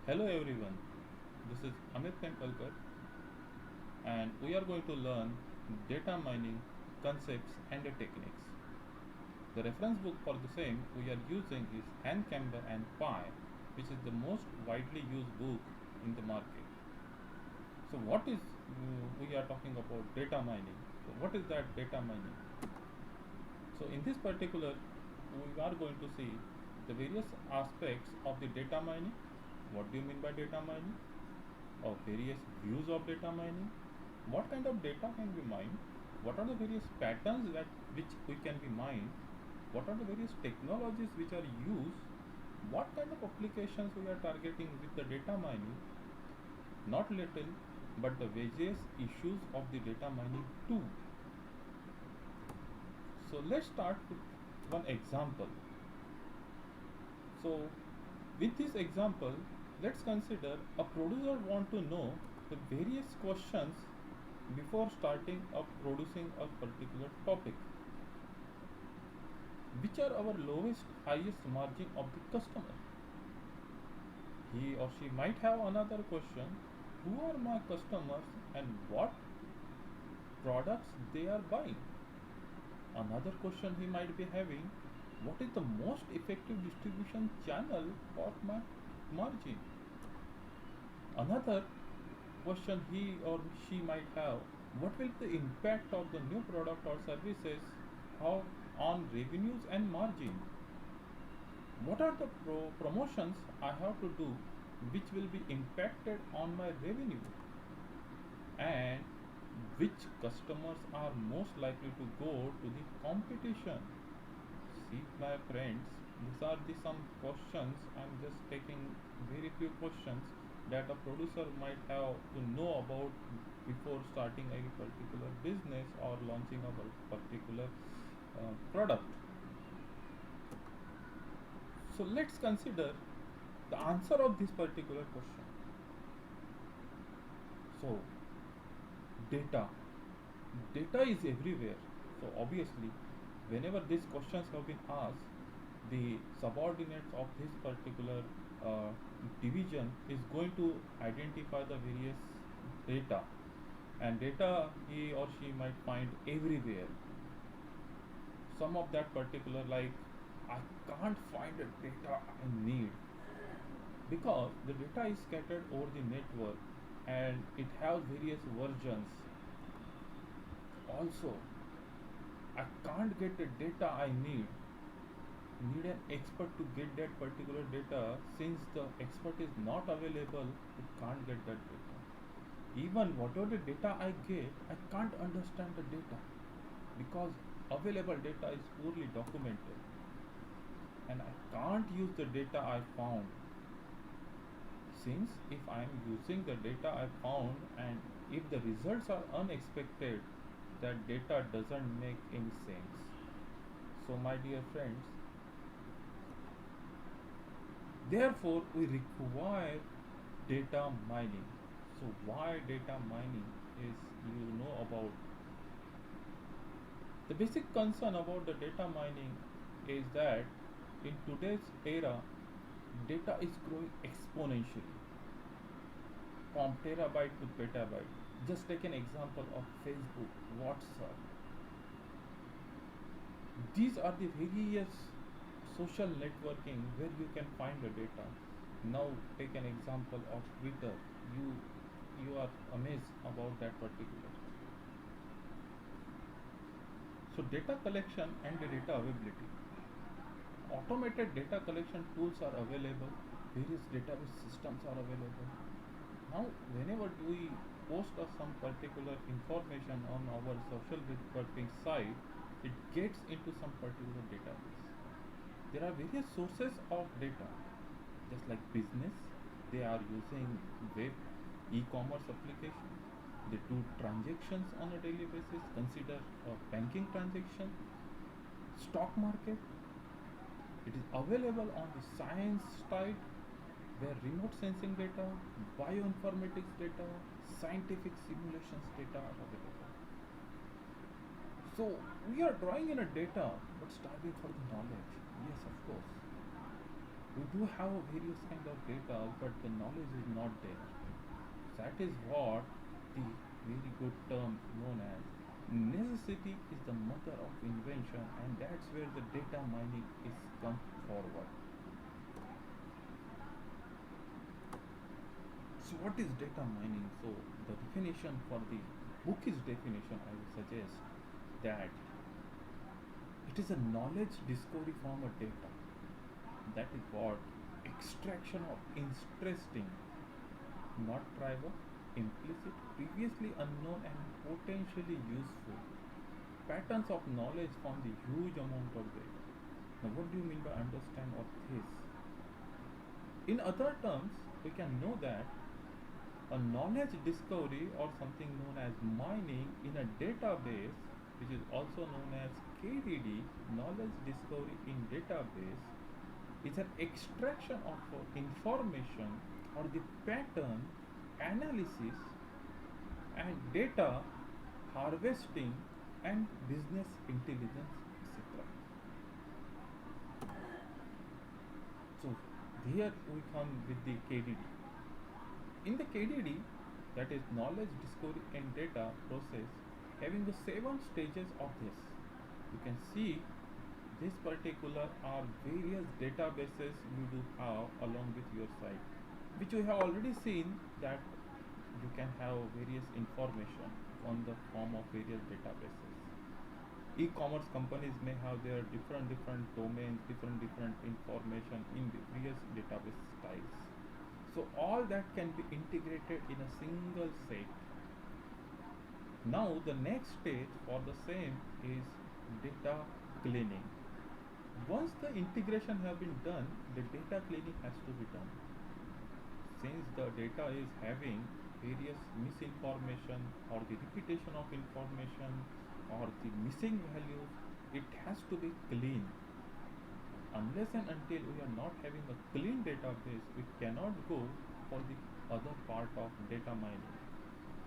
Hello everyone, this is Amit Tempalkar and we are going to learn data mining concepts and the techniques. The reference book for the same we are using is Hancamber and Pi, which is the most widely used book in the market. So what is we are talking about data mining? So what is that data mining? So in this particular we are going to see the various aspects of the data mining. What do you mean by data mining? Or various views of data mining, what kind of data can be mined, what are the various patterns that which we can be mined, what are the various technologies which are used, what kind of applications we are targeting with the data mining, not little but the various issues of the data mining too. So let's start with one example. So with this example, let's consider a producer want to know the various questions before starting up producing a particular topic. Which are our lowest, highest margin of the customer? He or she might have another question. Who are my customers and what products they are buying? Another question he might be having. What is the most effective distribution channel for my margin? Another question he or she might have, what will the impact of the new product or services have on revenues and margin? What are the promotions I have to do which will be impacted on my revenue? And which customers are most likely to go to the competition? See, my friends, these are the some questions. I'm just taking very few questions that a producer might have to know about before starting a particular business or launching a particular product. So let's consider the answer of this particular question. So data, data is everywhere. So obviously, whenever these questions have been asked, the subordinates of this particular uh, division is going to identify the various data, and data he or she might find everywhere. Some of that particular, like, I can't find the data I need because the data is scattered over the network and it has various versions. Also, I can't get the data I need an expert to get that particular data. Since the expert is not available, you can't get that data. Even whatever the data I get, I can't understand the data because available data is poorly documented and I can't use the data I found. Since if I am using the data I found and if the results are unexpected, that data doesn't make any sense. So my dear friends, therefore we require data mining. So why data mining is, you know about. The basic concern about the data mining is that in today's era, data is growing exponentially from terabyte to petabyte. Just take an example of Facebook, WhatsApp. These are the various social networking where you can find the data. Now take an example of Twitter. You are amazed about that particular. So data collection and the data availability. Automated data collection tools are available. Various database systems are available. Now, whenever we post some particular information on our social networking site, it gets into some particular database. There are various sources of data, just like business. They are using web e-commerce application. They do transactions on a daily basis. Consider a banking transaction, stock market. It is available on the science side where remote sensing data, bioinformatics data, scientific simulations data are available. So we are drawing in a data but starving for the knowledge. Yes, of course. We do have various kind of data, but the knowledge is not there. That is what the very good term known as necessity is the mother of invention, and that's where the data mining is come forward. So what is data mining? So the definition for the book's definition, I would suggest that it is a knowledge discovery from a data. That is what extraction of interesting, not trivial, implicit, previously unknown and potentially useful patterns of knowledge from the huge amount of data. Now, what do you mean by understand of this? In other terms, we can know that a knowledge discovery or something known as mining in a database, which is also known as KDD, knowledge discovery in database, is an extraction of information or the pattern analysis and data harvesting and business intelligence, etc. So here we come with the KDD. In the KDD, that is knowledge discovery and data process, having the 7 stages of this. You can see this particular are various databases you do have along with your site, which we have already seen that you can have various information on the form of various databases. E-commerce companies may have their different domains, different information in various database styles. So all that can be integrated in a single set. Now the next stage for the same is data cleaning. Once the integration have been done, the data cleaning has to be done. Since the data is having various misinformation or the repetition of information or the missing values, it has to be clean. Unless and until we are not having a clean database, we cannot go for the other part of data mining.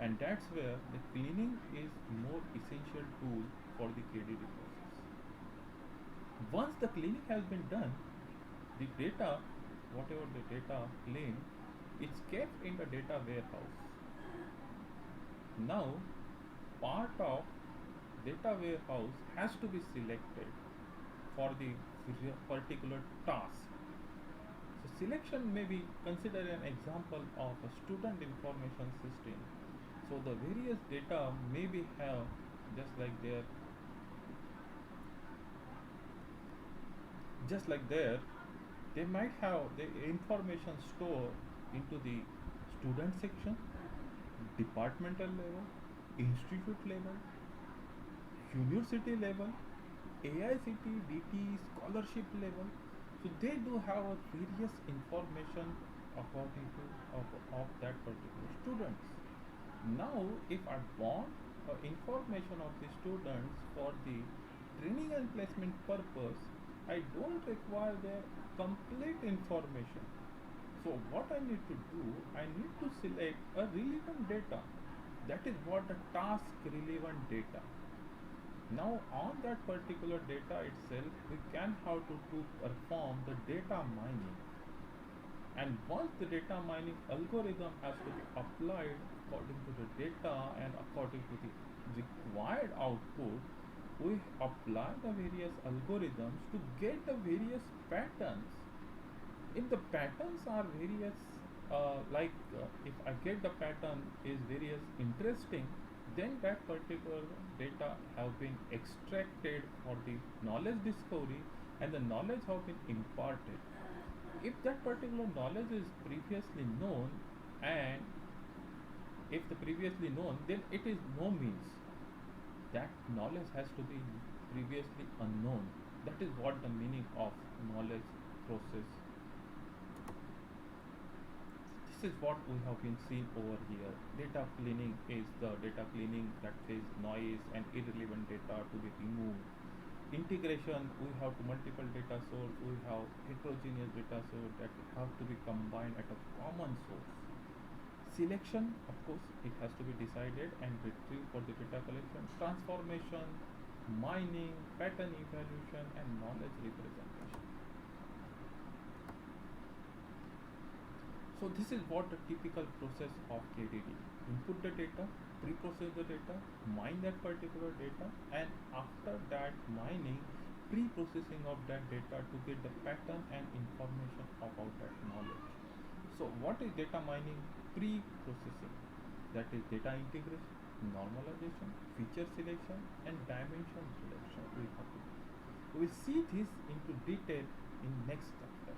And that's where the cleaning is more essential tool for the KDD process. Once the cleaning has been done, the data, whatever the data cleaned, it's kept in the data warehouse. Now, part of data warehouse has to be selected for the particular task. So selection may be considered an example of a student information system. So the various data maybe have just like there they might have the information stored into the student section, departmental level, institute level, university level, AICT, DT, scholarship level. So they do have a various information according to of that particular students. Now, if I want information of the students for the training and placement purpose, I don't require their complete information. So what I need to do, I need to select a relevant data. That is what the task relevant data. Now on that particular data itself, we can have to perform the data mining. And once the data mining algorithm has to be applied according to the data and according to the required output, we apply the various algorithms to get the various patterns. If the patterns are various, if I get the pattern is various interesting, then that particular data have been extracted for the knowledge discovery and the knowledge have been imparted. If that particular knowledge is previously known, and if the previously known, then it is no means that knowledge has to be previously unknown. That is what the meaning of knowledge process. This is what we have been seen over here. Data cleaning is the data cleaning that is noise and irrelevant data to be removed. Integration, we have to multiple data source, we have heterogeneous data source that have to be combined at a common source. Selection, of course, it has to be decided and retrieved for the data collection. Transformation, mining, pattern evaluation, and knowledge representation. So this is what the typical process of KDD. Input the data, pre-process the data, mine that particular data, and after that mining, pre-processing of that data to get the pattern and information about that knowledge. So what is data mining? Pre-processing. That is data integration, normalization, feature selection, and dimension selection. We will see this into detail in next chapter.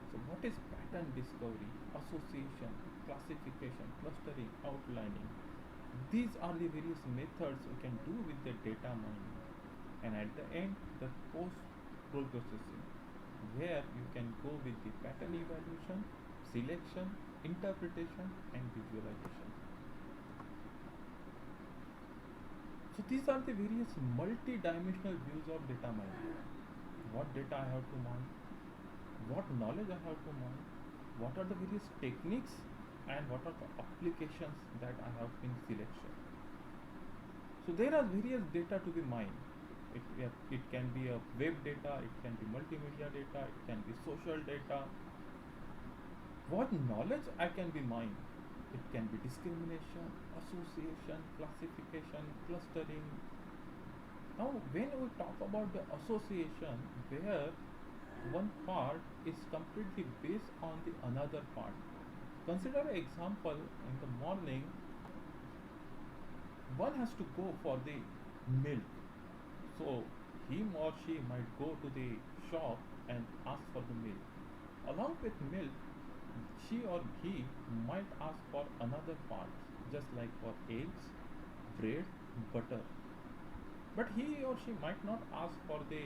So what is pattern discovery, association, classification, clustering, outlining? These are the various methods we can do with the data mining. And at the end, the post processing, where you can go with the pattern evaluation, selection, interpretation, and visualization. So these are the various multi-dimensional views of data mining. What data I have to mine, what knowledge I have to mine, what are the various techniques, and what are the applications that I have in selection. So there are various data to be mined. It can be a web data, it can be multimedia data, it can be social data. What knowledge I can be mined? It can be discrimination, association, classification, clustering. Now, when we talk about the association, where one part is completely based on the another part. Consider an example. In the morning, one has to go for the milk. So him or she might go to the shop and ask for the milk. Along with milk, she or he might ask for another part, just like for eggs, bread, butter. But he or she might not ask for the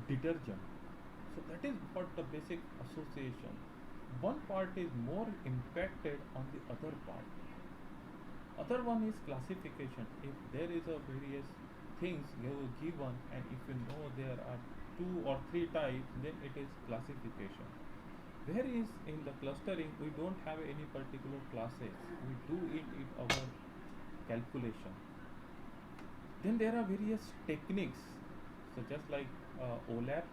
detergent. So that is what the basic association. One part is more impacted on the other part. Other one is classification. If there is a various things given and if you know there are two or three types, then it is classification. Whereas in the clustering we don't have any particular classes. We do it in our calculation. Then there are various techniques, so just like OLAP,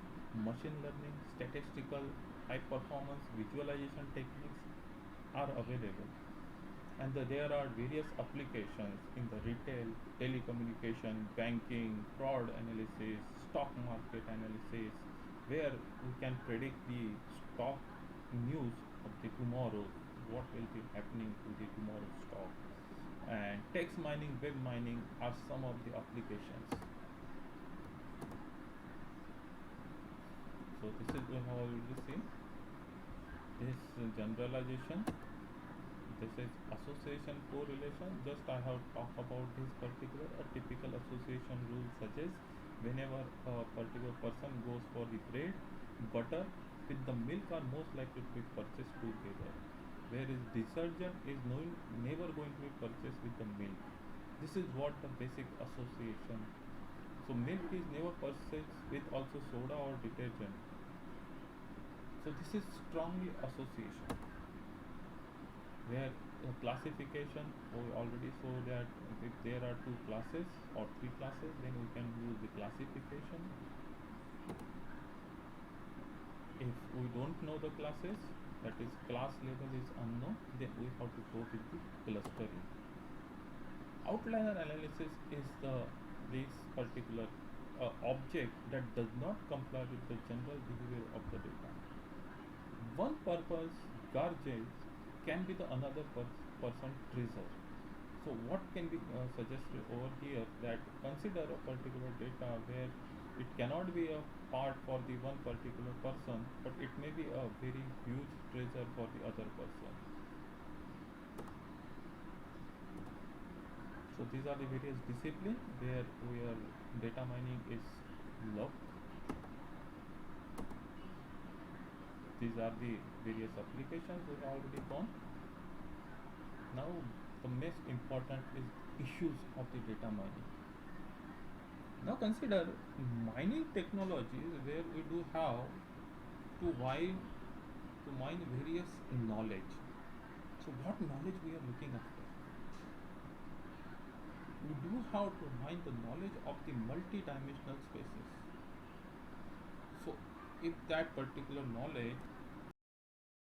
machine learning, statistical, high performance visualization techniques are available. And there are various applications in the retail, telecommunication, banking, fraud analysis, stock market analysis, where we can predict the stock news of the tomorrow, what will be happening to the tomorrow's stock. And text mining, web mining are some of the applications. So this is we have already seen this generalization. This is association correlation. Just I have talked about this particular a typical association rule such as whenever a particular person goes for the bread, butter with the milk are most likely to be purchased together. Whereas detergent is never going to be purchased with the milk. This is what the basic association. So milk is never purchased with also soda or detergent. So this is strongly association. Where classification, we already saw that if there are two classes or three classes, then we can use the classification. If we don't know the classes, that is class level is unknown, then we have to go with the clustering. Outlier analysis is this particular object that does not comply with the general behavior of the data. One purpose garbage can be the another person treasure. So what can be suggested over here, that consider a particular data where it cannot be a part for the one particular person, but it may be a very huge treasure for the other person. So these are the various disciplines where data mining is loved. These are the various applications we have already gone. Now the most important is issues of the data mining. Now consider mining technologies where we do have to mine various knowledge. So what knowledge we are looking after? We do have to mine the knowledge of the multi-dimensional spaces. So if that particular knowledge